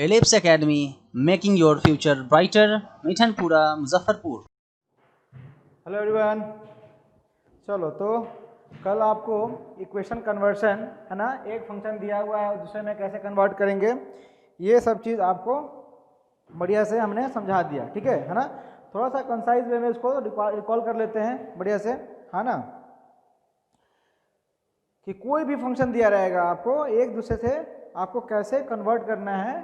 Ellipse academy, making your future brighter, Mithanpura, Muzaffarpur. Hello everyone. चलो तो कल आपको इक्वेशन कन्वर्शन है ना, एक फंक्शन दिया हुआ है दूसरे में कैसे कन्वर्ट करेंगे, ये सब चीज़ आपको बढ़िया से हमने समझा दिया। ठीक है ना। थोड़ा सा कंसाइज वे में इसको रिकॉल कर लेते हैं बढ़िया से, है ना। कि कोई भी फंक्शन दिया रहेगा आपको, एक दूसरे से आपको कैसे कन्वर्ट करना है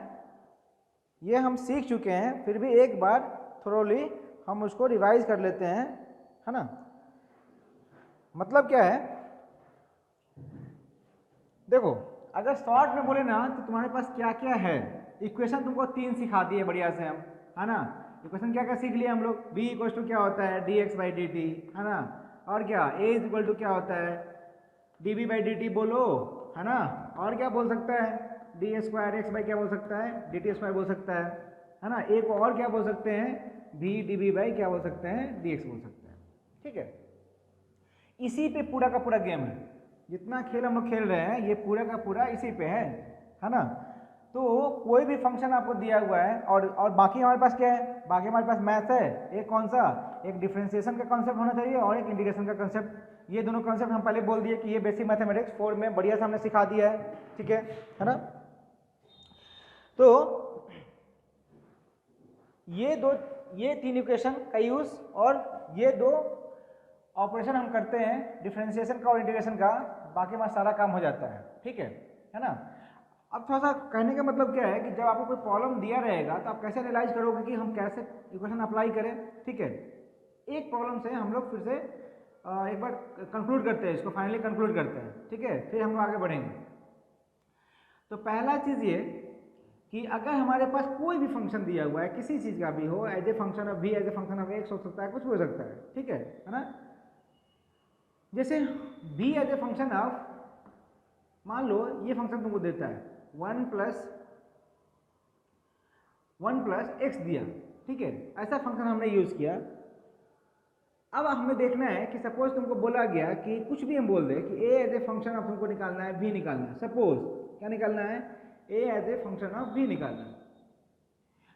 ये हम सीख चुके हैं, फिर भी एक बार थोरोली हम उसको रिवाइज कर लेते हैं, है ना। मतलब क्या है, देखो अगर शॉर्ट में बोले ना तो तुम्हारे पास क्या क्या है। इक्वेशन तुमको 3 सिखा दिए बढ़िया से हम, है ना। इक्वेशन क्या क्या सीख लिए हम लोग। b इक्वल टू क्या होता है dx/dt, है ना। और क्या a इज इक्वल टू क्या होता है dv/dt बोलो, है ना। और क्या बोल सकता है d²x/ क्या बोल सकता है dt² बोल सकता है ना। एक और क्या बोल सकते हैं v dv/ क्या बोल सकते हैं dx बोल सकते हैं। ठीक है, इसी पे पूरा का पूरा गेम है। जितना खेल हम लोग खेल रहे हैं ये पूरा का पूरा इसी पे है ना। तो कोई भी फंक्शन आपको दिया हुआ है और बाकी हमारे पास क्या है, बाकी हमारे पास मैथ है। एक कौन सा, एक डिफरेंशिएशन का कॉन्सेप्ट होना चाहिए और एक इंटीग्रेशन का कॉन्सेप्ट। ये दोनों कॉन्सेप्ट हम पहले बोल दिए कि ये बेसिक मैथमेटिक्स 4 में बढ़िया से हमने सिखा दिया है। ठीक है ना। तो ये 3 इक्वेशन का यूज और ये 2 ऑपरेशन हम करते हैं डिफरेंशिएशन का और इंटीग्रेशन का, बाकी हमारा सारा काम हो जाता है। ठीक है ना। अब थोड़ा सा कहने का मतलब क्या है कि जब आपको कोई प्रॉब्लम दिया रहेगा तो आप कैसे एनालाइज करोगे कि हम कैसे इक्वेशन अप्लाई करें। ठीक है, एक प्रॉब्लम से हम लोग फिर से एक बार कंक्लूड करते हैं, इसको फाइनली कंक्लूड करते हैं। ठीक है, फिर हम लोग आगे बढ़ेंगे। तो पहला चीज़ ये कि अगर हमारे पास कोई भी फंक्शन दिया हुआ है, किसी चीज़ का भी हो, as a function of v, as a function of x हो सकता है, कुछ भी हो सकता है। ठीक है ना। जैसे v as a function of, मान लो ये फंक्शन तुमको देता है 1 प्लस x दिया। ठीक है, ऐसा फंक्शन हमने यूज किया। अब हमें देखना है कि सपोज तुमको बोला गया कि कुछ भी हम बोल दे कि a as a function of तुमको निकालना है, v निकालना है। सपोज क्या निकालना है, a as a function of v निकालना है।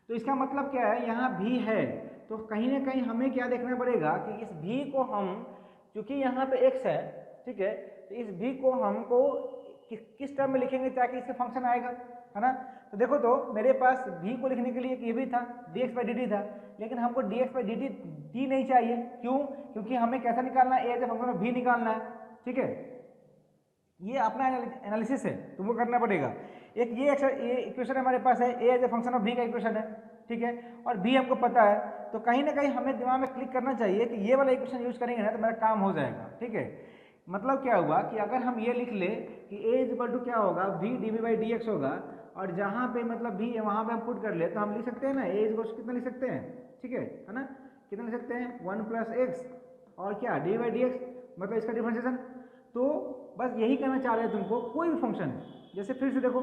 तो इसका मतलब क्या है, यहाँ v है तो कहीं ना कहीं हमें क्या देखना पड़ेगा कि इस v को हम, क्योंकि यहाँ पे x है, ठीक है, तो इस v को हमको किस टर्म में लिखेंगे ताकि इसका फंक्शन आएगा, है ना। तो देखो तो मेरे पास v को लिखने के लिए ये भी था dx/dt था, लेकिन हमको dx/dt नहीं चाहिए। क्यों? क्योंकि हमें कैसा निकालना है, a as a function of v निकालना है। ठीक है, ये अपना एनालिसिस है, तुमको करना पड़ेगा। एक ये इक्वेशन हमारे पास है, a as a function of v का इक्वेशन है। ठीक है, और v हमको पता है, तो कहीं ना कहीं हमें दिमाग में क्लिक करना चाहिए कि ये वाला इक्वेशन यूज करेंगे ना तो मेरा काम हो जाएगा। ठीक है, मतलब क्या हुआ कि अगर हम ये लिख ले कि a इज इक्वल टू क्या होगा v dv/dx होगा, और जहाँ पे मतलब v है वहाँ पे हम पुट कर ले तो हम लिख सकते हैं ना a इज इक्वल टू कितना लिख सकते हैं। ठीक है ना, कितना लिख सकते हैं 1 प्लस x और क्या dv/dx, मतलब इसका डिफरेंशिएशन। तो बस यही करना चाह रहे हैं तुमको, कोई भी फंक्शन जैसे फिर से देखो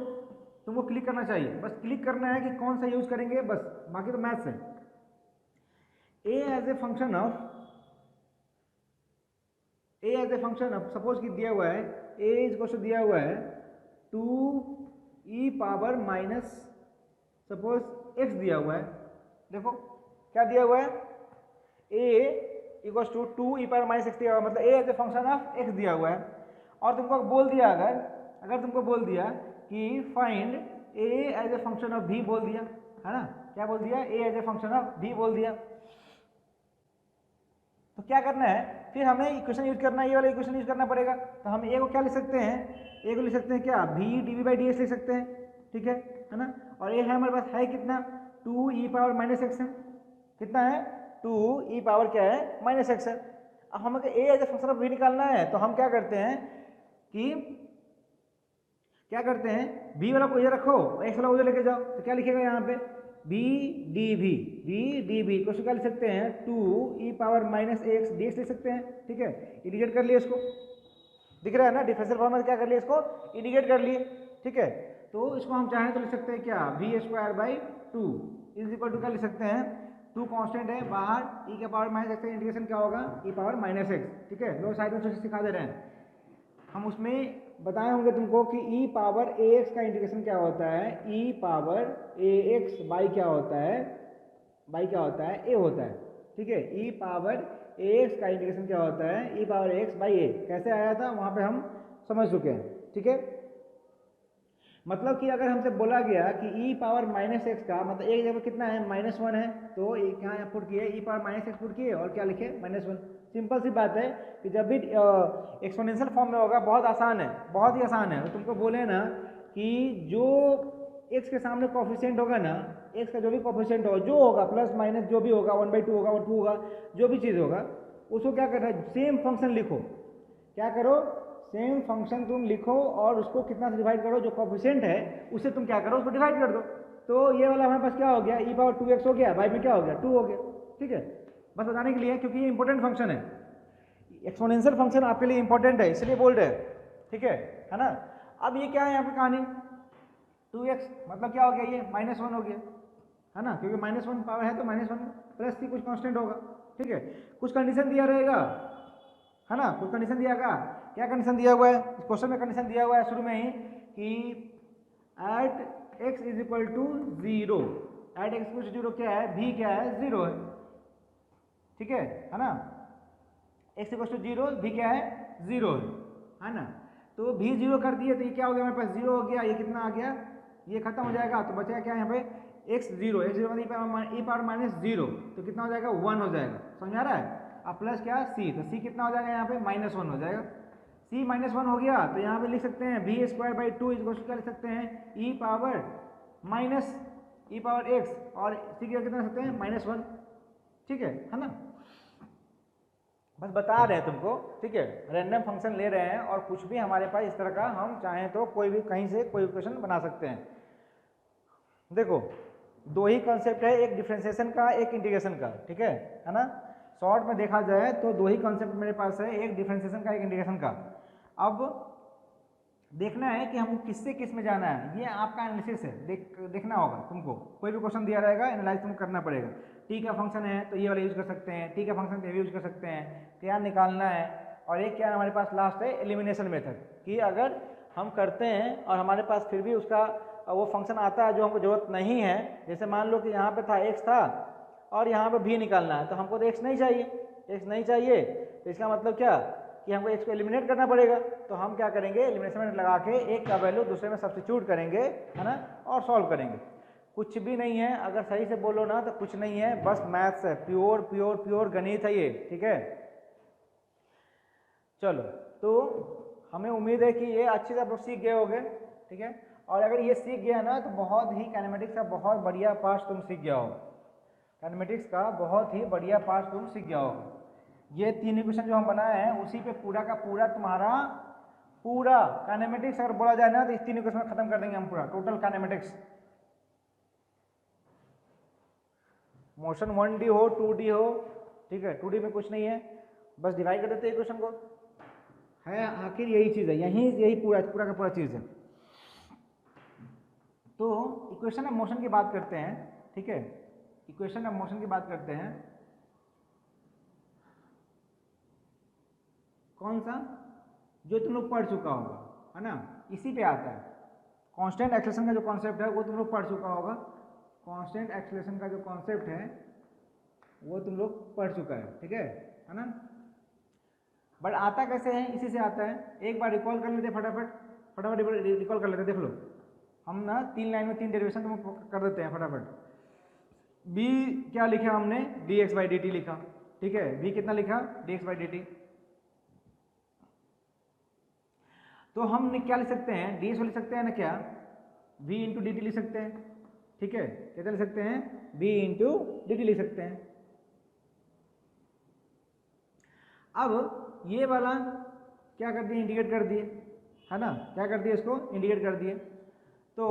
तुमको क्लिक करना चाहिए, बस क्लिक करना है कि कौन सा यूज करेंगे, बस बाकी तो मैथ्स है। a as a function of suppose कि दिया हुआ है a इज इक्वल टू दिया हुआ है 2e power minus suppose x दिया हुआ है। देखो क्या दिया हुआ है, a equal to 2e power minus x दिया हुआ है, मतलब a as a function of x दिया हुआ है। और तुमको बोल दिया, अगर तुमको बोल दिया कि find a as a function of v बोल दिया, है ना, क्या बोल दिया, a as a function of v बोल दिया, तो क्या करना है, फिर हमें इक्वेशन यूज करना है, ये वाला इक्वेशन यूज करना पड़ेगा। तो हम a को क्या लिख सकते हैं, a को लिख सकते हैं क्या v dv/dx लिख सकते हैं। ठीक है ना, और ये है हमारे पास है कितना 2e पावर माइनस x है, कितना है 2e पावर क्या है माइनस x है। अब हमें a as a function of v निकालना है, तो हम क्या करते हैं v वाला को इधर रखो, x वाला उधर लेके जाओ, तो क्या लिखेगा यहाँ पे v dv क्वेश्चन क्या लिख सकते हैं 2e power minus x dx लिख सकते हैं। ठीक है, इंडिकेट कर लिए इसको, दिख रहा है ना, डिफरेंशियल फॉर्मूला क्या कर लिए, इसको इंडिकेट कर लिए। ठीक है, तो इसको हम चाहें तो लिख सकते हैं क्या v²/2 इज इक्वल टू क्या लिख सकते हैं 2 कांस्टेंट है बाहर, e के पावर माइनस x, इंटीग्रेशन क्या होगा e पावर माइनस x। ठीक है, दो साइड में सिखा दे रहे हैं हम, उसमें बताए होंगे तुमको कि ई पावर ए एक्स का इंटीग्रेशन क्या होता है, ई पावर ए एक्स बाई क्या होता है, बाई क्या होता है, ए होता है। ठीक है, ई पावर ए एक्स का इंटीग्रेशन क्या होता है, ई पावर एक्स बाई ए। कैसे आया था वहाँ पे हम समझ चुके हैं। ठीक है, मतलब कि अगर हमसे बोला गया कि ई पावर माइनस एक्स का मतलब एक जगह कितना है, -1 है, तो यहाँ पुट किए ई पावर माइनस एक्स पुट किए और क्या लिखे, -1। सिंपल सी बात है कि जब भी एक्सपोनेंशियल फॉर्म में होगा बहुत आसान है, बहुत ही आसान है। तो तुमको बोले ना कि जो एक्स के सामने कोफिशिएंट होगा ना, एक्स का जो भी कोफिशिएंट हो जो होगा प्लस माइनस जो भी होगा 1/2 होगा 2 होगा जो भी चीज़ होगा उसको क्या करना है, सेम फंक्शन लिखो। क्या करो, सेम फंक्शन तुम लिखो और उसको कितना से डिवाइड करो, जो कोफिशिएंट है उससे तुम क्या करो, उसको डिवाइड कर दो। तो ये वाला हमारे पास क्या हो गया, ई पावर 2x हो गया, बाई में क्या हो गया 2 हो गया। ठीक है, बस बताने के लिए, क्योंकि ये इंपॉर्टेंट फंक्शन है, एक्सपोनेंशियल फंक्शन आपके लिए इंपॉर्टेंट है इसलिए बोल रहे हैं। ठीक है ना। अब ये क्या है यहाँ पे कहानी, 2x मतलब क्या हो गया, ये -1 हो गया है ना, क्योंकि -1 पावर है तो -1 प्लस सी कुछ कांस्टेंट होगा। ठीक है, कुछ कंडीशन दिया रहेगा है ना, कुछ कंडीशन दिया होगा। क्या कंडीशन दिया हुआ है इस क्वेश्चन में, कंडीशन दिया हुआ है शुरू में ही कि at X is equal to 0, at X equal to 0 क्या है, भी क्या है 0 है। ठीक है ना, एक्स इक्वल टू 0 भी क्या है 0 है ना। तो भी 0 कर दिए तो ये क्या हो गया हमारे पास 0 हो गया, ये कितना आ गया, ये खत्म हो जाएगा तो बचेगा क्या यहाँ पे x 0, मतलब ई पावर -0 तो कितना हो जाएगा 1 हो जाएगा। समझ आ रहा है। अब प्लस क्या c, तो c कितना हो जाएगा यहाँ पे -1 हो जाएगा। c -1 हो गया तो यहाँ पे लिख सकते हैं v²/2 क्या लिख सकते हैं, e पावर x और c कितना लिख सकते हैं -1। ठीक है ना, बस बता रहे हैं तुमको। ठीक है, रैंडम फंक्शन ले रहे हैं और कुछ भी हमारे पास इस तरह का हम चाहें तो कोई भी कहीं से कोई इक्वेशन बना सकते हैं। देखो दो ही कॉन्सेप्ट है, एक डिफरेंशिएशन का एक इंटीग्रेशन का। ठीक है ना, शॉर्ट में देखा जाए तो दो ही कॉन्सेप्ट मेरे पास है, एक डिफरेंशिएशन का एक इंटीग्रेशन का। अब देखना है कि हमको किससे किस में जाना है, ये आपका एनालिसिस है, देखना होगा तुमको। कोई भी क्वेश्चन दिया रहेगा एनालाइज तुमको करना पड़ेगा। टी का फंक्शन है तो ये वाला यूज कर सकते हैं, टी का फंक्शन ये भी यूज कर सकते हैं, क्या निकालना है। और एक क्या हमारे पास लास्ट है एलिमिनेशन मेथड, कि अगर हम करते हैं और हमारे पास फिर भी उसका वो फंक्शन आता है जो हमको जरूरत नहीं है, जैसे मान लो कि यहाँ पे था x था और यहाँ पे भी निकालना है, तो हमको तो x नहीं चाहिए, तो इसका मतलब क्या कि हमको x को एलिमिनेट करना पड़ेगा। तो हम क्या करेंगे, एलिमिनेशन मेथड लगा के एक का वैल्यू दूसरे में सब्स्टिट्यूट करेंगे है ना, और सॉल्व करेंगे। कुछ भी नहीं है, अगर सही से बोलो ना तो कुछ नहीं है, बस मैथ्स है, प्योर प्योर प्योर गणित है ये। ठीक है, चलो तो हमें उम्मीद है कि ये अच्छे से आप लोग सीख गए होंगे। ठीक है, और अगर ये सीख गया ना तो बहुत ही काइनेमेटिक्स का बहुत बढ़िया पार्ट तुम सीख गया हो, काइनेमेटिक्स का बहुत ही बढ़िया पार्ट तुम सीख गया हो। ये 3 इक्वेशन जो हम बनाए हैं उसी पे पूरा का पूरा तुम्हारा पूरा काइनेमेटिक्स अगर बोला जाए ना तो इस 3 इक्वेशन में खत्म कर देंगे हम पूरा टोटल काइनेमेटिक्स। मोशन 1D हो 2D हो, ठीक है 2D में कुछ नहीं है, बस डिवाइड कर देते हैं इक्वेशन को, है आखिर यही चीज़ है, यही पूरा का पूरा चीज़ है। तो इक्वेशन ऑफ मोशन की बात करते हैं। ठीक है, इक्वेशन ऑफ मोशन की बात करते हैं, कौन सा, जो तुम लोग पढ़ चुका होगा है ना, इसी पे आता है। कांस्टेंट एक्सेलरेशन का जो कॉन्सेप्ट है वो तुम लोग पढ़ चुका होगा, कांस्टेंट एक्सेलरेशन का जो कॉन्सेप्ट है वो तुम लोग पढ़ चुका है। ठीक है ना, बट आता कैसे है, इसी से आता है। एक बार रिकॉल कर लेते फटाफट रिकॉल कर लेते। देख लो हम ना 3 लाइन में 3 डेरिवेशन तुम कर देते हैं फटाफट। b क्या लिखा हमने, dx/dt लिखा। ठीक है, b कितना लिखा, dx/dt। तो हम क्या लिख सकते हैं, ds लिख सकते हैं ना, क्या v × dt लिख सकते हैं। ठीक है, क्या लिख सकते हैं, v × dt लिख सकते हैं। अब ये वाला क्या कर दिए, इंडिकेट कर दिए है ना, क्या कर दिए, इसको इंडिकेट कर दिए। तो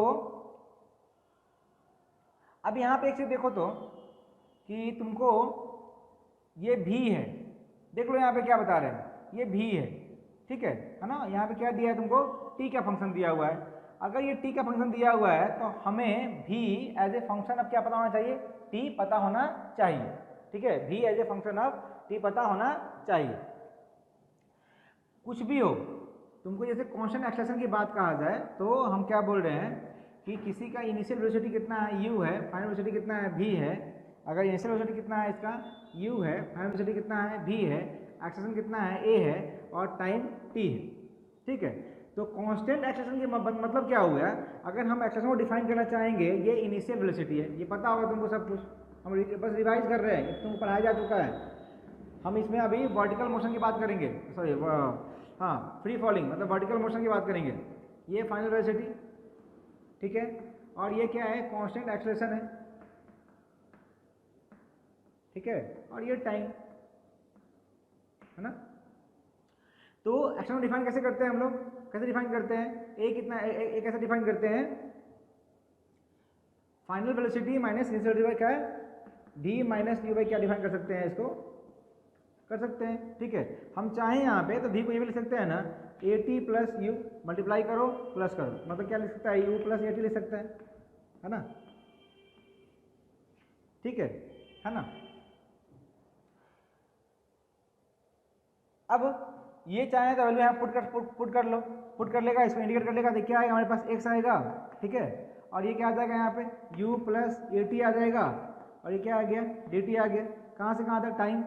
अब यहाँ पे एक चीज देखो तो कि तुमको ये भी है, देख लो यहाँ पे क्या बता रहे हैं, ये भी है। ठीक है ना, यहाँ पे क्या दिया है तुमको, t का फंक्शन दिया हुआ है। अगर ये t का फंक्शन दिया हुआ है तो हमें भी एज ए फंक्शन अब क्या पता होना चाहिए, t पता होना चाहिए। ठीक है, भी as a function of t पता होना चाहिए। कुछ भी हो तुमको जैसे कांस्टेंट एक्सेलरेशन की बात कहा जाए तो हम क्या बोल रहे हैं कि किसी का इनिशियल वेलोसिटी कितना है u है, फाइनल वेलोसिटी कितना है v है। अगर इनिशियल वेलोसिटी कितना है इसका u है, फाइनल वेलोसिटी कितना है v है, एक्सेलरेशन कितना है a है और टाइम t है। ठीक है, तो कांस्टेंट एक्सेलरेशन के मतलब क्या हुआ? अगर हम एक्सेलरेशन को डिफाइन करना चाहेंगे, ये इनिशियल वेलोसिटी है, ये पता होगा तुमको सब कुछ, हम बस रिवाइज कर रहे हैं, तुमको पढ़ाया जा चुका है। हम इसमें अभी वर्टिकल मोशन की बात करेंगे, सॉरी हाँ फ्री फॉलिंग मतलब वर्टिकल मोशन की बात करेंगे। ये फाइनल वेलोसिटी, ठीक है, और ये क्या है? कांस्टेंट एक्सेलरेशन है, ठीक है, और ये टाइम है ना। तो एक्सेलरेशन डिफाइन कैसे करते हैं हम लोग? कैसे डिफाइन करते हैं? ए कितना ए कैसे डिफाइन करते हैं? Final velocity minus initial velocity क्या है? डी माइनस यू बाई क्या डिफाइन कर सकते हैं? इसको कर सकते हैं, ठीक है। हम चाहें यहाँ पे तो वी को ये भी लिख सकते हैं ना, A T plus you, multiply करो प्लस करो, मतलब क्या लिख सकता है? यू प्लस ए टी लिख सकता है ना, ठीक है ना। अब ये चाहे तो वैल्यू यहाँ पुट कर लो, पुट कर लेगा, इसको इंडिकेट कर लेगा, देखिए आएगा हमारे पास x आएगा, ठीक है, और ये क्या आ जाएगा यहाँ पे u प्लस ए टी आ जाएगा, और ये क्या आ गया? डी टी आ गया। कहाँ से कहाँ तक? टाइम,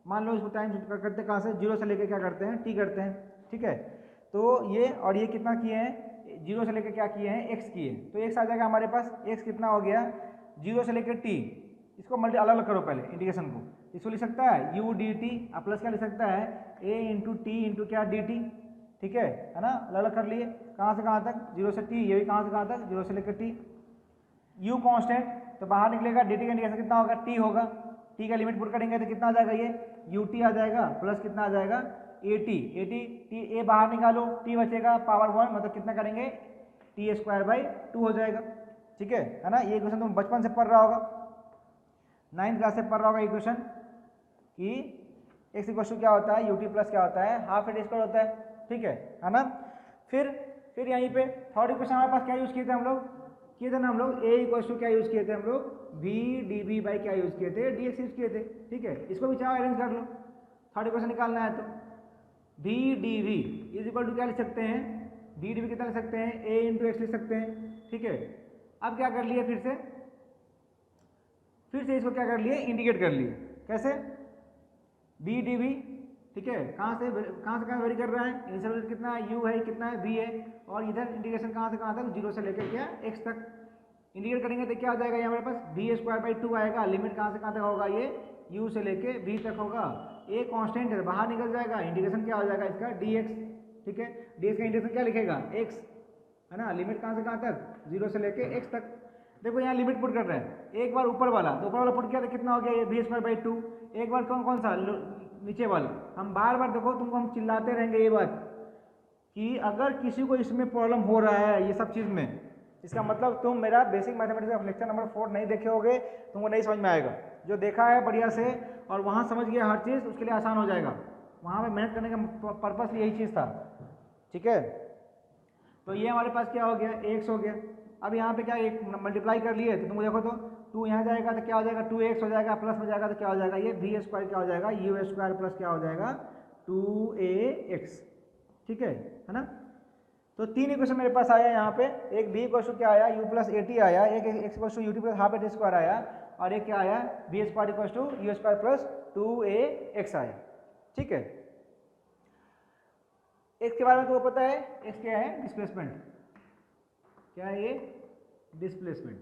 मान लो इसको टाइम करते हैं कहाँ से? जीरो से लेकर क्या करते हैं? टी करते हैं, ठीक है। तो ये और ये कितना किए हैं? जीरो से लेकर क्या किए हैं? एक्स किए, तो एक्स आ जाएगा हमारे पास। एक्स कितना हो गया? जीरो से लेकर टी, इसको मल्टी अलग अलग करो पहले इंडिकेशन को। इसको लिख सकता है यू डी टी, आप प्लस क्या लिख सकता है? ए इंटू टी इंटू क्या? डी टी, ठीक है ना। अलग अलग कर लिए, कहाँ से कहाँ तक? जीरो से टी, ये भी कहाँ से कहाँ तक? जीरो से लेकर टी। यू कांस्टेंट, तो बाहर निकलेगा, डी टी का इंडिकेशन कितना होगा? टी होगा, टी का लिमिट पुट करेंगे तो कितना आ जाएगा? ये यू टी आ जाएगा, प्लस कितना आ जाएगा? A T, A T T A बाहर निकालो, टी बचेगा पावर 1, मतलब कितना करेंगे? टी स्क्वायर बाई 2 हो जाएगा, ठीक है ना। ये क्वेश्चन तुम बचपन से पढ़ रहा होगा, 9th क्लास से पढ़ रहा होगा ये क्वेश्चन कि एक्स इक्वल टू क्या होता है? यू टी प्लस क्या होता है? हाफ ए टी स्क्वायर होता है, ठीक है ना। फिर यहीं पे थर्ड इक्वेशन हमारे पास क्या यूज़ किए थे हम लोग? किए थे ना हम लोग ए इक्वल टू क्या यूज़ किए थे हम लोग? वी डी वी बाई क्या यूज़ किए थे? डी एक्स यूज़ किए थे, ठीक है। इसको भी चाहे अरेंज कर लो, थर्ड इक्वेशन निकालना है तो V D V is equal to क्या लिख सकते हैं? वी डी वी कितना लिख सकते हैं? ए इंटू एक्स लिख सकते हैं, ठीक है। अब क्या कर लिए? फिर से इसको क्या कर लिए? इंडिकेट कर लिए। कैसे? बी डी वी, ठीक है, कहाँ से कहाँ वेरी कर रहा है? इनिशियल कितना है? यू है, कितना है? वी है, और इधर इंडिकेशन कहाँ से कहाँ तक? जीरो से लेकर क्या? एक्स तक इंडिकेट करेंगे तो क्या आ जाएगा? ये हमारे पास वी स्क्वायर बाई 2 आएगा। लिमिट कहाँ से कहाँ तक होगा? ये यू से लेके वी तक होगा। ए कांस्टेंट है, बाहर निकल जाएगा, इंडिकेशन क्या हो जाएगा इसका? डी एक्स, ठीक है। डी एक्स का इंडिकेशन क्या लिखेगा? एक्स, है ना। लिमिट कहाँ से कहाँ तक? जीरो से लेके एक्स तक। देखो यहाँ लिमिट पुट कर रहे हैं, एक बार ऊपर वाला, तो ऊपर वाला पुट किया तो कितना हो गया? ये वी स्क्वायर बाई 2। एक बार कौन सा? नीचे वाला। हम बार बार देखो, तुमको हम चिल्लाते रहेंगे ये बात कि अगर किसी को इसमें प्रॉब्लम हो रहा है ये सब चीज़ में, इसका मतलब तुम मेरा बेसिक मैथमेटिक्स का लेक्चर नंबर 4 नहीं देखे होगे, तुमको नहीं समझ में आएगा। जो देखा है बढ़िया से और वहाँ समझ गया हर चीज़, उसके लिए आसान हो जाएगा। वहाँ पे मेहनत करने का पर्पस यही चीज़ था, ठीक है। तो ये हमारे पास क्या हो गया? एक्स हो गया। अब यहाँ पे क्या एक मल्टीप्लाई कर लिए तो तुम देखो तो 2 यहाँ जाएगा तो क्या हो जाएगा? 2x हो जाएगा, प्लस में जाएगा तो क्या हो जाएगा? ये वी स्क्वायर क्या हो जाएगा? यू स्क्वायर प्लस क्या हो जाएगा? 2ax, ठीक है ना। तो 3 इक्वेशन मेरे पास आया यहाँ पे। एक v इक्वल क्या आया? u प्लस ए टी आया, एक x equal to U T plus half A T square आया, और एक क्या आया? v square equal to U square plus 2ax आया, ठीक है। x के बारे में तो पता है, x क्या है? डिस्प्लेसमेंट। क्या है ये? डिस्प्लेसमेंट,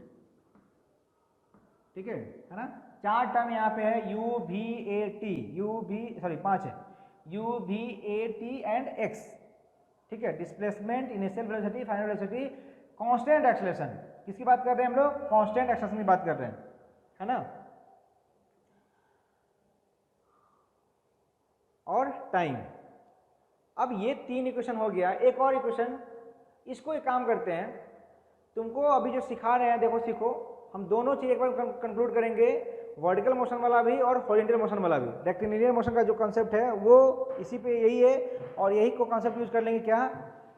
ठीक है ना। 4 टर्म यहाँ पे है, U V A T, U V sorry 5 है, U V A T and X, ठीक है। Displacement, initial velocity, final velocity, constant acceleration. किसकी बात कर रहे हैं हम लोग? कांस्टेंट एक्सेलरेशन की बात कर रहे हैं, है ना। और टाइम। अब ये 3 इक्वेशन हो गया। एक और इक्वेशन, इसको एक काम करते हैं, तुमको अभी जो सिखा रहे हैं देखो सीखो, हम दोनों चीज एक बार कंक्लूड करेंगे, वर्टिकल मोशन वाला भी और हॉरिजॉन्टल मोशन वाला भी। रेक्टिलिनियर मोशन का जो कंसेप्ट है वो इसी पे यही है, और यही को कंसेप्ट यूज कर लेंगे क्या?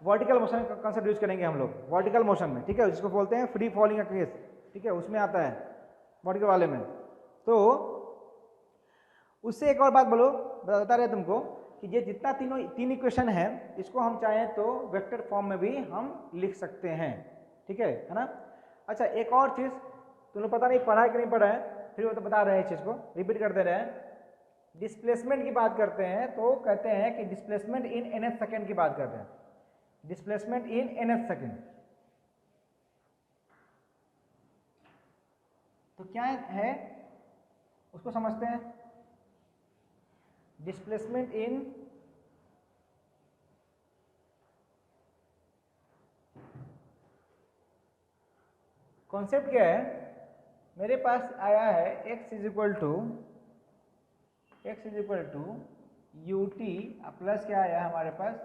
वर्टिकल मोशन का कंसेप्ट यूज करेंगे हम लोग वर्टिकल मोशन में, ठीक है, जिसको बोलते हैं फ्री फॉलिंग का केस, ठीक है, उसमें आता है वर्टिकल वाले में। तो उससे एक और बात बोलो, बता रहे तुमको कि ये जितना तीन इक्वेशन है इसको हम चाहें तो वेक्टर फॉर्म में भी हम लिख सकते हैं, ठीक है ना। अच्छा, एक और चीज़ तुम लोग पता नहीं पढ़ा है कि नहीं पढ़ा है, फिर वो तो बता रहे हैं, इस चीज़ को रिपीट करते रहे। डिस्प्लेसमेंट की बात करते हैं तो कहते हैं कि डिस्प्लेसमेंट इन nth सेकेंड की बात करते हैं, डिस्प्लेसमेंट इन nth सेकेंड। तो क्या है उसको समझते हैं। डिस्प्लेसमेंट इन कॉन्सेप्ट क्या है, मेरे पास आया है x is equal to U T plus क्या आया हमारे पास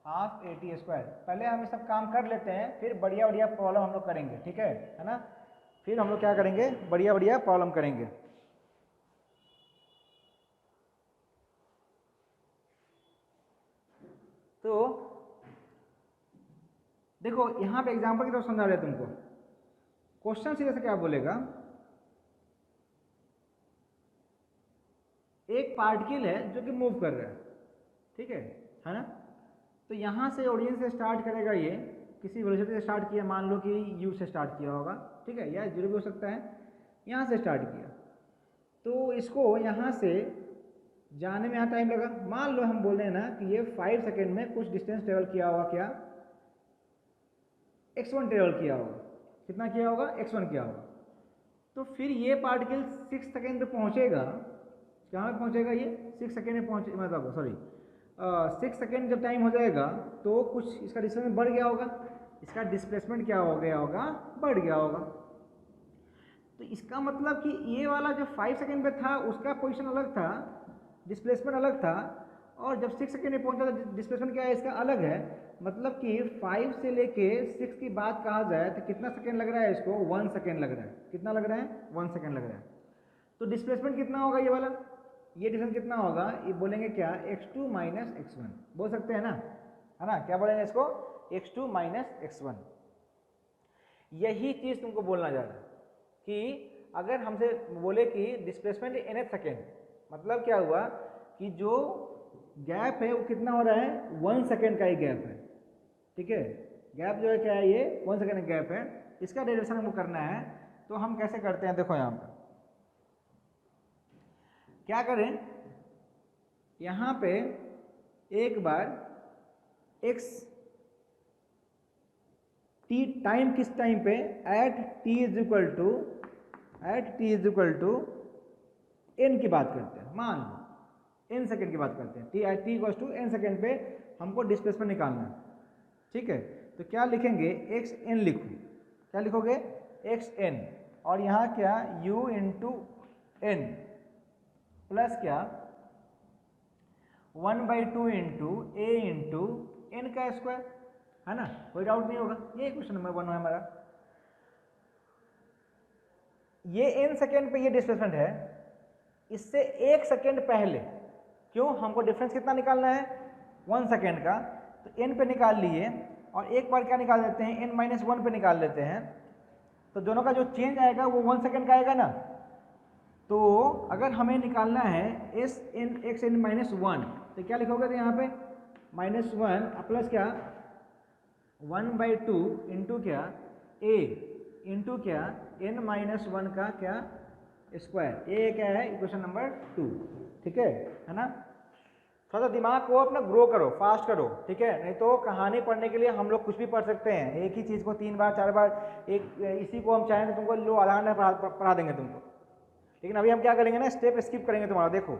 हाफ ए टी स्क्वायर। पहले हम ये सब काम कर लेते हैं, फिर बढ़िया बढ़िया प्रॉब्लम हम लोग करेंगे, ठीक है ना। फिर हम लोग क्या करेंगे, बढ़िया बढ़िया प्रॉब्लम करेंगे। तो देखो यहाँ पे एग्जाम्पल की तरफ समझा रहे तुमको। क्वेश्चन सीधे से क्या बोलेगा, एक पार्टिकल है जो कि मूव कर रहा है, ठीक है ना। तो यहाँ से ओरिजिन से स्टार्ट करेगा, ये किसी वेलोसिटी से स्टार्ट किया, मान लो कि u से स्टार्ट किया होगा, ठीक है, या 0 भी हो सकता है। यहाँ से स्टार्ट किया तो इसको यहाँ से जाने में यहाँ टाइम लगा। मान लो हम बोल रहे हैं ना कि ये 5 सेकेंड में कुछ डिस्टेंस ट्रेवल किया होगा, क्या x1 ट्रेवल किया होगा। कितना किया होगा, x1 किया होगा। तो फिर ये पार्टिकल 6 सेकेंड पे पहुँचेगा, कहाँ पे पहुँचेगा, ये 6 सेकेंड में पहुँचे, मतलब सॉरी 6 सेकेंड जब टाइम हो जाएगा तो कुछ इसका डिस्प्लेसमेंट बढ़ गया होगा, इसका डिस्प्लेसमेंट क्या हो गया होगा, बढ़ गया होगा। तो इसका मतलब कि ये वाला जो 5 सेकेंड पे था उसका पोजीशन अलग था, डिस्प्लेसमेंट अलग था, और जब 6 सेकेंड में पहुंचा तो डिस्प्लेसमेंट क्या है, इसका अलग है। मतलब कि 5 से लेके 6 की बात कहा जाए तो कितना सेकेंड लग रहा है इसको, 1 सेकेंड लग रहा है। कितना लग रहा है, 1 सेकेंड लग रहा है। तो डिस्प्लेसमेंट कितना होगा ये वाला, ये डिस्टेंस कितना होगा, ये बोलेंगे क्या, x2 माइनस x1 बोल सकते हैं ना, है ना। क्या बोलेंगे इसको, x2 माइनस x1। यही चीज़ तुमको बोलना जा रहा है कि अगर हमसे बोले कि डिस्प्लेसमेंट nth सेकेंड, मतलब क्या हुआ कि जो गैप है वो कितना हो रहा है, 1 सेकेंड का ही गैप है, ठीक है। गैप जो है क्या है, ये 1 सेकेंड का गैप है। इसका डेरिवेशन हमको करना है, तो हम कैसे करते हैं, देखो यहाँ पर क्या करें, यहाँ पे एक बार x t टाइम, किस टाइम पे, at t is equal to n की बात करते हैं, मान लो n सेकेंड की बात करते हैं, t equal to n second पे हमको डिस्प्लेसमेंट निकालना है, ठीक है। तो क्या लिखेंगे, x n लिखो, क्या लिखोगे, x n, और यहाँ क्या u इंटू n प्लस क्या 1/2 इंटू a इंटू n का स्क्वायर, है ना। कोई डाउट नहीं होगा, ये क्वेश्चन नंबर 1 है हमारा। ये n सेकेंड पे ये डिस्प्लेसमेंट है, इससे 1 सेकेंड पहले, क्यों, हमको डिफरेंस कितना निकालना है, 1 सेकेंड का, तो n पे निकाल लिए, और एक बार क्या निकाल देते हैं, n-1 पे निकाल लेते हैं। तो दोनों का जो चेंज आएगा वो 1 सेकेंड का आएगा ना। तो अगर हमें निकालना है x(n-1), तो क्या लिखोगे, तो यहाँ पे -1 प्लस क्या 1/2 इंटू क्या a इंटू क्या n-1 का क्या स्क्वायर। ये क्या है, इक्वेशन नंबर 2, ठीक है ना। थोड़ा सा दिमाग को अपना ग्रो करो, फास्ट करो, ठीक है। नहीं तो कहानी पढ़ने के लिए हम लोग कुछ भी पढ़ सकते हैं, एक ही चीज़ को 3 बार 4 बार, इसी को हम चाहें तो तुमको लो आधा घंटा पढ़ा देंगे तुमको। लेकिन अभी हम क्या करेंगे ना, स्टेप स्किप करेंगे तुम्हारा, देखो,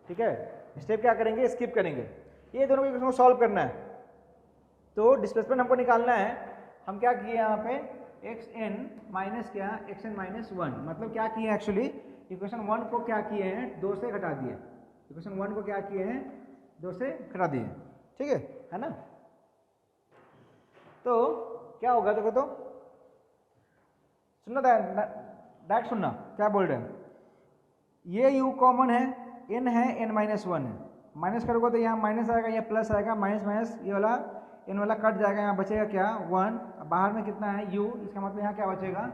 ठीक है। स्टेप क्या करेंगे, स्किप करेंगे। ये दोनों इक्वेशन को सॉल्व करना है, तो डिस्प्लेसमेंट हमको निकालना है। हम क्या किए यहाँ पे, xn माइनस क्या xn-1, मतलब क्या किए एक्चुअली, इक्वेशन 1 को क्या किए हैं, 2 से घटा दिए। इक्वेशन 1 को क्या किए हैं, 2 से घटा दिए, ठीक है ना। तो क्या होगा, देखो तो सुनना, डायरेक्ट सुनना क्या बोल रहे हैं। ये u कॉमन है, n है, n-1 है, माइनस करोगे तो यहाँ माइनस आएगा, यहाँ प्लस आएगा, माइनस माइनस ये वाला n वाला कट जाएगा, यहाँ बचेगा क्या 1, बाहर में कितना है u, इसका मतलब यहाँ क्या बचेगा,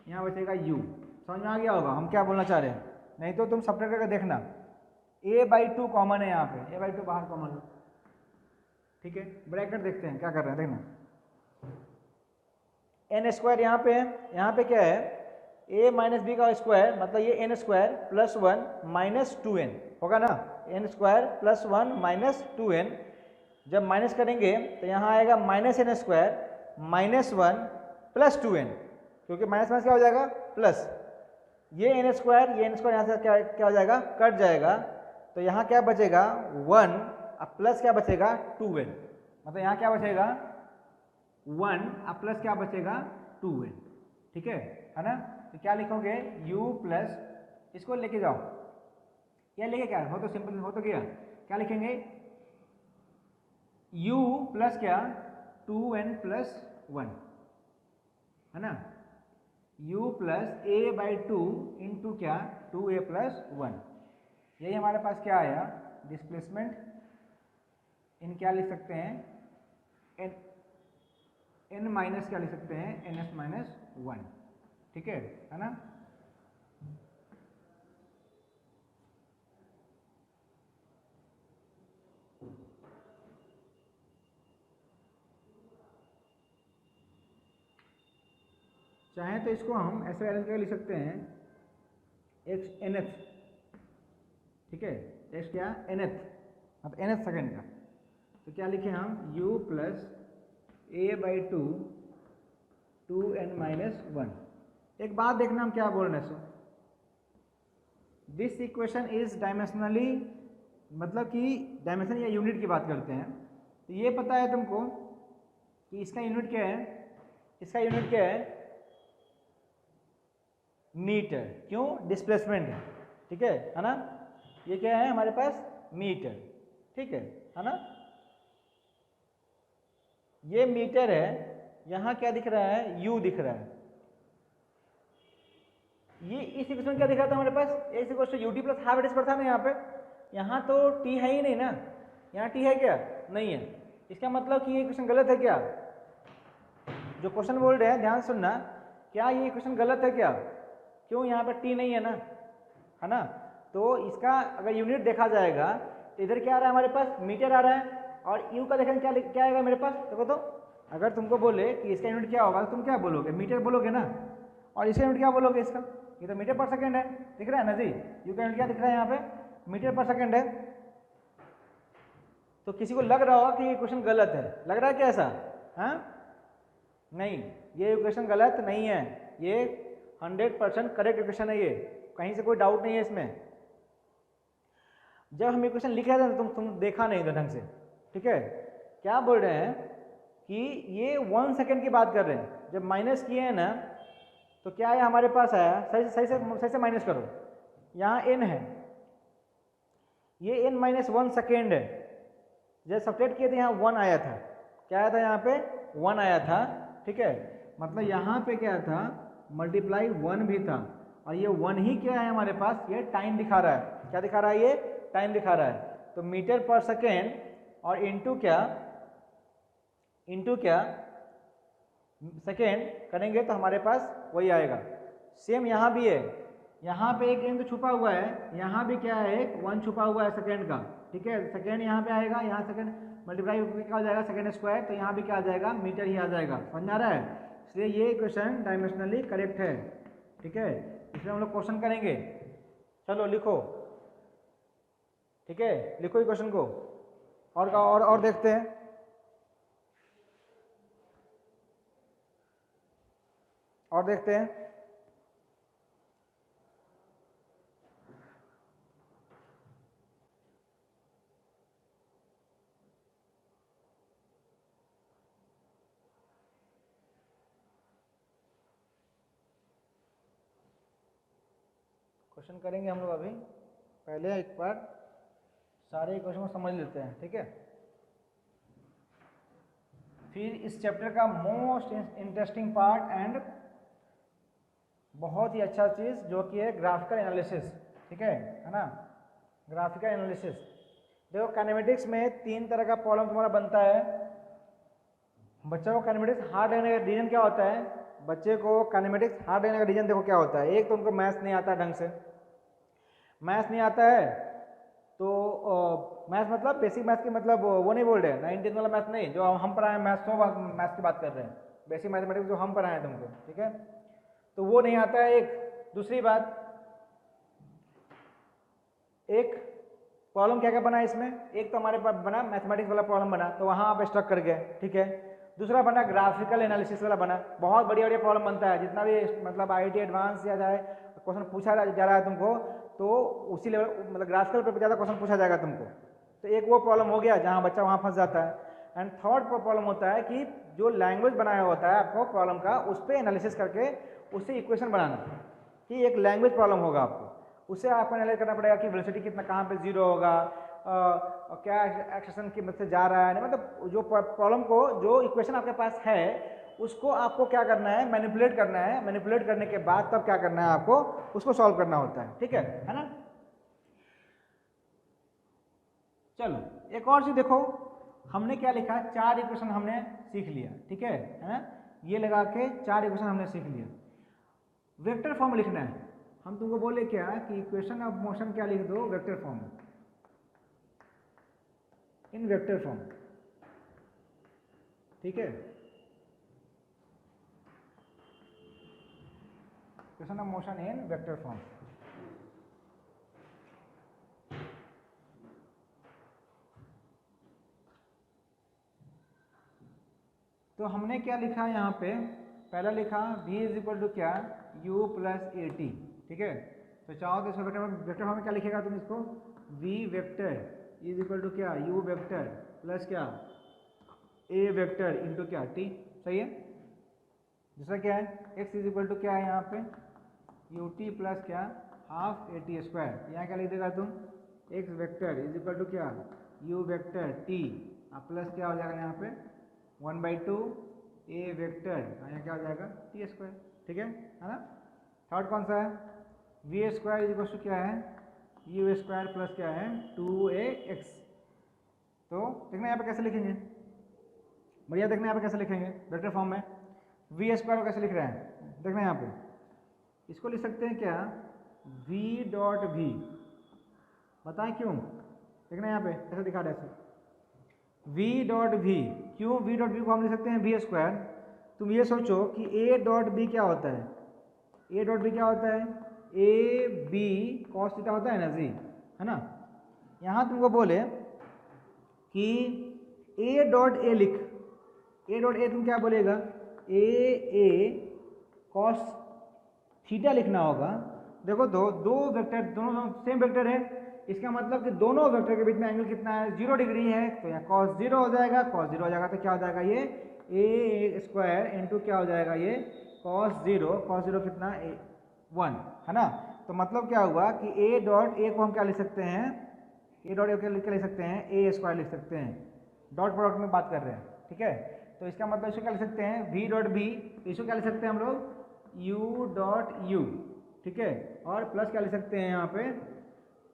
यहाँ बचेगा u। समझ में आ गया होगा हम क्या बोलना चाह रहे हैं, नहीं तो तुम सब्ट्रैक्ट करके देखना। a/2 कॉमन है यहाँ पे, a/2 बाहर कॉमन लो, ठीक है। ब्रैकेट देखते हैं क्या कर रहे हैं, देखना एन स्क्वायर यहाँ पे है, यहाँ पे क्या है a माइनस बी का स्क्वायर, मतलब ये N square plus 1 minus 2n होगा ना, N square plus 1 minus 2n। जब माइनस करेंगे तो यहाँ आएगा minus N square minus 1 plus 2n, क्योंकि माइनस माइनस क्या हो जाएगा प्लस, ये एन स्क्वायर यहाँ से क्या हो जाएगा, कट जाएगा, तो यहाँ क्या बचेगा 1, अब प्लस क्या बचेगा 2n, मतलब यहाँ क्या बचेगा 1, अब प्लस क्या बचेगा 2n, ठीक है ना। तो क्या लिखोगे u प्लस, इसको लेके जाओ, या लेके क्या हो, तो सिंपल हो तो गया, क्या लिखेंगे u प्लस क्या 2n प्लस 1 है ना, u प्लस a/2 इंटू क्या 2a प्लस 1, यही हमारे पास क्या आया डिस्प्लेसमेंट इन क्या लिख सकते हैं n माइनस क्या लिख सकते हैं ns माइनस 1, ठीक है ना। चाहे तो इसको हम ऐसे अरेंज करके लिख सकते हैं x nth, ठीक है, x क्या nth, मतलब nth सेकेंड का, तो क्या लिखें हम u plus a/2 2n minus 1। एक बात देखना हम क्या बोल रहे हैं, दिस इक्वेशन इज डायमेंशनली, मतलब कि डायमेंशन या यूनिट की बात करते हैं, तो ये पता है तुमको कि इसका यूनिट क्या है, इसका यूनिट क्या है मीटर, क्यों डिस्प्लेसमेंट है, ठीक है ना, ये क्या है हमारे पास मीटर, ठीक है ना, ये मीटर है, यहाँ क्या दिख रहा है u दिख रहा है, ये इस इक्वेशन क्या दिख रहा था हमारे पास x equal to ut plus half पर था ना, यहाँ तो t है ही नहीं ना, यहाँ t है क्या नहीं है, इसका मतलब कि ये इक्वेशन गलत है क्या, जो क्वेश्चन बोल रहे हैं ध्यान सुनना, क्या ये इक्वेशन गलत है क्या, क्यों यहाँ पर t नहीं है ना, तो इसका अगर यूनिट देखा जाएगा तो इधर क्या आ रहा है हमारे पास मीटर आ रहा है, और u का देखें क्या आएगा मेरे पास, देखो तो अगर तुमको बोले कि इसका यूनिट क्या होगा तो तुम क्या बोलोगे मीटर बोलोगे ना, और इसका यूनिट क्या बोलोगे इसका, ये तो मीटर पर सेकंड है, दिख रहा है ना जी, यू का यूनिट क्या दिख रहा है यहाँ पे मीटर पर सेकंड है। तो किसी को लग रहा होगा कि ये इक्वेशन गलत है, लग रहा है क्या ऐसा, हाँ नहीं, ये इक्वेशन गलत नहीं है, ये 100% करेक्ट इक्वेशन है, ये कहीं से कोई डाउट नहीं है इसमें। जब हम इक्वेशन लिख रहे थे तुम देखा नहीं ढंग से, ठीक है, क्या बोल रहे हैं कि ये 1 सेकेंड की बात कर रहे हैं, जब माइनस किए हैं ना तो क्या है हमारे पास आया, सही से माइनस करो, यहाँ n है, ये n माइनस 1 सेकेंड है, जब सब्ट्रैक्ट किए थे यहाँ 1 आया था, क्या आया था यहाँ पे 1 आया था, ठीक है, मतलब यहाँ पे क्या था मल्टीप्लाई 1 भी था, और ये 1 ही क्या है हमारे पास, ये टाइम दिखा रहा है, क्या दिखा रहा है ये टाइम दिखा रहा है, तो मीटर पर सेकेंड और इंटू क्या सेकेंड करेंगे तो हमारे पास वही आएगा। सेम यहाँ भी है, यहाँ पे एक n तो छुपा हुआ है, यहाँ भी क्या है एक 1 छुपा हुआ है सेकेंड का, ठीक है, सेकेंड यहाँ पे आएगा, यहाँ सेकेंड मल्टीप्लाई क्या हो जाएगा सेकेंड स्क्वायर, तो यहाँ भी क्या आ जाएगा मीटर ही आ जाएगा, समझ आ रहा है, इसलिए ये इक्वेशन डायमेंशनली करेक्ट है, ठीक है, इसलिए हम लोग क्वेश्चन करेंगे, चलो लिखो, ठीक है, लिखो इक्वेशन को, और देखते हैं, और देखते हैं, क्वेश्चन करेंगे हम लोग अभी, पहले एक बार सारे क्वेश्चन को समझ लेते हैं, ठीक है, फिर इस चैप्टर का मोस्ट इंटरेस्टिंग पार्ट एंड बहुत ही अच्छा चीज़ जो कि है ग्राफिकल एनालिसिस, ठीक है ना, ग्राफिकल एनालिसिस। देखो काइनेमेटिक्स में 3 तरह का प्रॉब्लम तुम्हारा बनता है, बच्चों को काइनेमेटिक्स हार्ड लगने का रीजन क्या होता है, बच्चे को काइनेमेटिक्स हार्ड लगने का रीजन देखो क्या होता है, एक तो उनको मैथ्स नहीं आता ढंग से, मैथ्स नहीं आता है, तो मैथ्स मतलब बेसिक मैथ्स की मतलब वो नहीं बोल रहे हैं, 19th वाला मैथ्स नहीं, जो हम पढ़ाए मैथ्स मैथ्स की बात कर रहे हैं, बेसिक मैथमेटिक्स जो हम पढ़ाए हैं तुमको, ठीक है। तो वो नहीं आता है एक। दूसरी बात, एक प्रॉब्लम क्या क्या बना इसमें, एक तो हमारे पास बना मैथमेटिक्स वाला प्रॉब्लम बना, तो वहाँ आप स्टक कर गए, ठीक है। दूसरा बना ग्राफिकल एनालिसिस वाला बना, बहुत बढ़िया बढ़िया प्रॉब्लम बनता है, जितना भी मतलब IIT एडवांस या जाए क्वेश्चन पूछा जा रहा है तुमको, तो उसी लेवल मतलब ग्राफिकल पर ज़्यादा क्वेश्चन पूछा जाएगा तुमको। तो एक वो प्रॉब्लम हो गया जहाँ बच्चा वहाँ फंस जाता है। एंड थर्ड प्रॉब्लम होता है कि जो लैंग्वेज बनाया होता है आपको प्रॉब्लम का, उस पर एनालिसिस करके उससे इक्वेशन बनाना, कि एक लैंग्वेज प्रॉब्लम होगा आपको, उससे आपको एनालाइज करना पड़ेगा कि वेलोसिटी कितना कहाँ पे जीरो होगा, क्या एक्सेशन की मदद से जा रहा है, मतलब जो प्रॉब्लम को जो इक्वेशन आपके पास है उसको आपको क्या करना है, मैनिपुलेट करना है, मैनिपुलेट करने के बाद तब क्या करना है आपको उसको सॉल्व करना होता है, ठीक है ना। चलो एक और चीज देखो, हमने क्या लिखा, 4 इक्वेशन हमने सीख लिया, ठीक है ना। ये लगा के 4 इक्वेशन हमने सीख लिया। वेक्टर फॉर्म लिखना है, हम तुमको बोले क्या कि इक्वेशन ऑफ मोशन क्या लिख दो, वेक्टर फॉर्म, इन वेक्टर फॉर्म, ठीक है। Equation of motion in vector form. तो हमने क्या लिखा यहाँ पे, पहला लिखा v इज इक्वल टू क्या, u प्लस ए टी, ठीक है। तो चाहो तो इसको वेक्टर फॉर्म में क्या लिखेगा तुम इसको, v vector is equal to क्या, u वेक्टर प्लस क्या a वेक्टर इंटू क्या t, सही है। दूसरा क्या है, x इज इक्वल टू क्या है यहाँ पे, यू टी प्लस क्या हाफ ए टी स्क्वायर, यहाँ क्या लिख देगा तुम, x vector is equal to क्या u वेक्टर t प्लस क्या हो जाएगा यहाँ पे 1/2 a वेक्टर, यहाँ क्या हो जाएगा टी स्क्वायर, ठीक है ना। थर्ड कौन सा है, V square is equal to क्या है, यू स्क्वायर प्लस क्या है 2ax। तो देखना यहाँ पे कैसे लिखेंगे, बढ़िया देखना यहाँ पे कैसे लिखेंगे वेक्टर फॉर्म में, वी स्क्वायर को कैसे लिख रहे हैं, देखना यहाँ पे इसको लिख सकते हैं क्या, v डॉट v, बताएं क्यों, देखना यहाँ पे कैसे दिखा रहे हैं, v डॉट v, क्यों v डॉट v को हम लिख सकते हैं v स्क्वायर। तुम ये सोचो कि a डॉट b क्या होता है, a डॉट b क्या होता है, a b cos थीटा होता है ना जी, है ना। यहाँ तुमको बोले कि a डॉट a लिख, a डॉट a तुम क्या बोलेगा, a cos थीटा लिखना होगा। देखो दो वेक्टर दोनों सेम वेक्टर है, इसका मतलब कि दोनों वेक्टर के बीच में एंगल कितना है, 0 डिग्री है, तो यहाँ cos 0 हो जाएगा, cos 0 हो जाएगा तो क्या हो जाएगा ये a स्क्वायर इंटू क्या हो जाएगा ये cos 0 कितना 1, है ना। तो मतलब क्या हुआ कि a डॉट a को हम क्या लिख सकते हैं, a डॉट a को लिख सकते हैं a स्क्वायर लिख सकते हैं, डॉट प्रोडक्ट में बात कर रहे हैं, ठीक है। तो इसका मतलब इसको क्या लिख सकते हैं, v डॉट b, इसको क्या लिख सकते हैं हम लोग u डॉट u, ठीक है। और प्लस क्या लिख सकते हैं यहाँ पे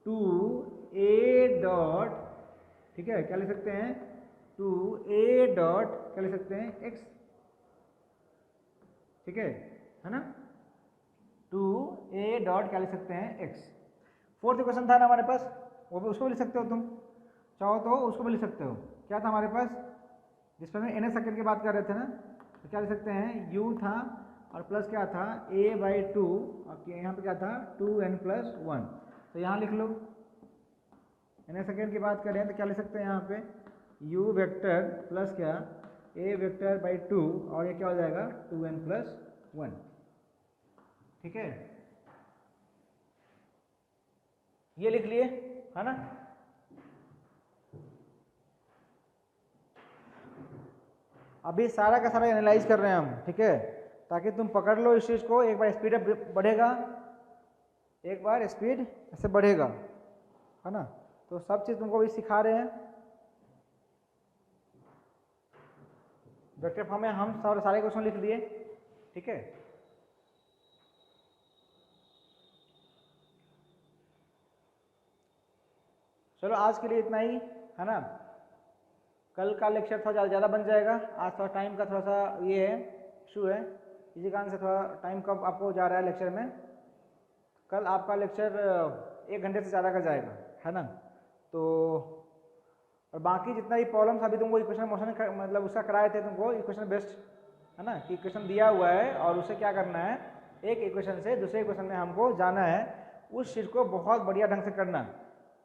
2a डॉट, ठीक है, क्या लिख सकते हैं 2a डॉट क्या लिख सकते हैं x, ठीक है ना। 2a डॉट क्या लिख सकते हैं x। फोर्थ इक्वेशन था ना हमारे पास, वो भी उसको भी लिख सकते हो तुम, चाहो तो उसको भी लिख सकते हो। क्या था हमारे पास, जिस पर हम n सेकेंड की बात कर रहे थे ना, तो क्या लिख सकते हैं u था और प्लस क्या था a/2 और यहाँ पे क्या था 2n+1, तो यहाँ लिख लो। n सेकेंड की बात करें तो क्या लिख सकते हैं यहाँ पे u वेक्टर प्लस क्या a वेक्टर बाई 2 और ये क्या हो जाएगा 2n+1, ठीक है, ये लिख लिए, है ना। अभी सारा का सारा एनालाइज कर रहे हैं हम, ठीक है, ताकि तुम पकड़ लो इस चीज़ को। एक बार स्पीड बढ़ेगा, एक बार स्पीड ऐसे बढ़ेगा, है ना। तो सब चीज़ तुमको भी सिखा रहे हैं। वेक्टर फॉर्म में हम सारे क्वेश्चन लिख दिए, ठीक है। चलो आज के लिए इतना ही, है ना। कल का लेक्चर थोड़ा ज़्यादा बन जाएगा, आज थोड़ा टाइम का थोड़ा सा ये है इशू है, इसी कारण से थोड़ा टाइम कम आपको जा रहा है लेक्चर में। कल आपका लेक्चर 1 घंटे से ज़्यादा का जाएगा, है ना। तो और बाकी जितना भी प्रॉब्लम्स अभी तुमको इक्वेशन मोशन मतलब उसका कराए थे तुमको इक्वेशन बेस्ड, है ना, कि इक्वेशन दिया हुआ है और उसे क्या करना है, एक इक्वेशन से दूसरे इक्वेशन में हमको जाना है, उस चीज़ को बहुत बढ़िया ढंग से करना,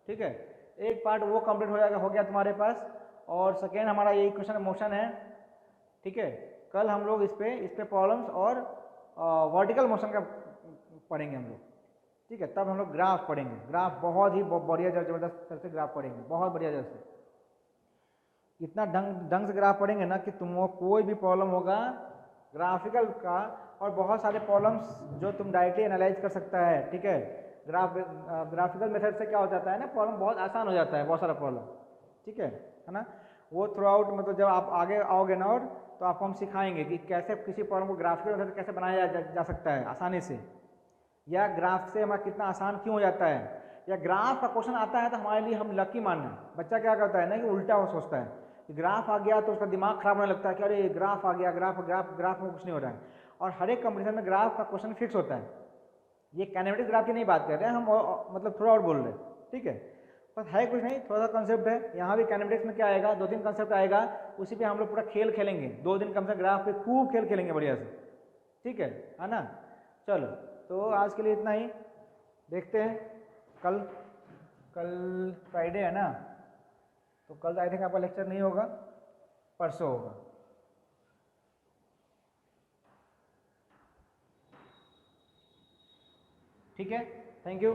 ठीक है। एक पार्ट वो कंप्लीट हो जाएगा, हो गया तुम्हारे पास। और सेकेंड हमारा ये इक्वेशन मोशन है, ठीक है। कल हम लोग इस पे प्रॉब्लम्स और वर्टिकल मोशन का पढ़ेंगे हम लोग, ठीक है। तब हम लोग ग्राफ पढ़ेंगे, ग्राफ बहुत ही बढ़िया जबरदस्त तरह से ग्राफ पढ़ेंगे, बहुत बढ़िया तरह से। इतना ढंग से ग्राफ पढ़ेंगे ना कि तुमको कोई भी प्रॉब्लम होगा ग्राफिकल का, और बहुत सारे प्रॉब्लम्स जो तुम डायरेक्टली एनालाइज कर सकता है, ठीक है। ग्राफिकल मेथड से क्या हो जाता है ना, प्रॉब्लम बहुत आसान हो जाता है, बहुत सारा प्रॉब्लम, ठीक है ना। वो थ्रू आउट मतलब जब आप आगे आओगे ना, और तो आपको हम सिखाएंगे कि कैसे किसी प्रॉब्लम को ग्राफिकल मेथड कैसे बनाया जा सकता है आसानी से, या ग्राफ से हमारा कितना आसान क्यों हो जाता है, या ग्राफ का क्वेश्चन आता है तो हमारे लिए हम लकी मानना है। बच्चा क्या करता है ना कि उल्टा वो सोचता है कि ग्राफ आ गया तो उसका दिमाग खराब होने लगता है कि अरे ग्राफ आ गया, ग्राफ ग्राफ ग्राफ में कुछ नहीं हो रहा है। और हर एक कंपटीशन में ग्राफ का क्वेश्चन फिक्स होता है। ये कैनेमेटिक ग्राफ की नहीं बात कर रहे हैं हम, मतलब थोड़ा और बोल रहे हैं, ठीक है। बस है कुछ नहीं, थोड़ा सा कंसेप्ट है। यहाँ भी कैनेमेटिक्स में क्या आएगा, 2-3 कंसेप्ट आएगा, उसी पे हम लोग पूरा खेल खेलेंगे 2 दिन कम से ग्राफ पे खूब खेल खेलेंगे बढ़िया से, ठीक है ना। चलो तो आज के लिए इतना ही, देखते हैं कल फ्राइडे है ना, तो कल आई थिंक आपका लेक्चर नहीं होगा, परसों होगा। ठीक है, थैंक यू।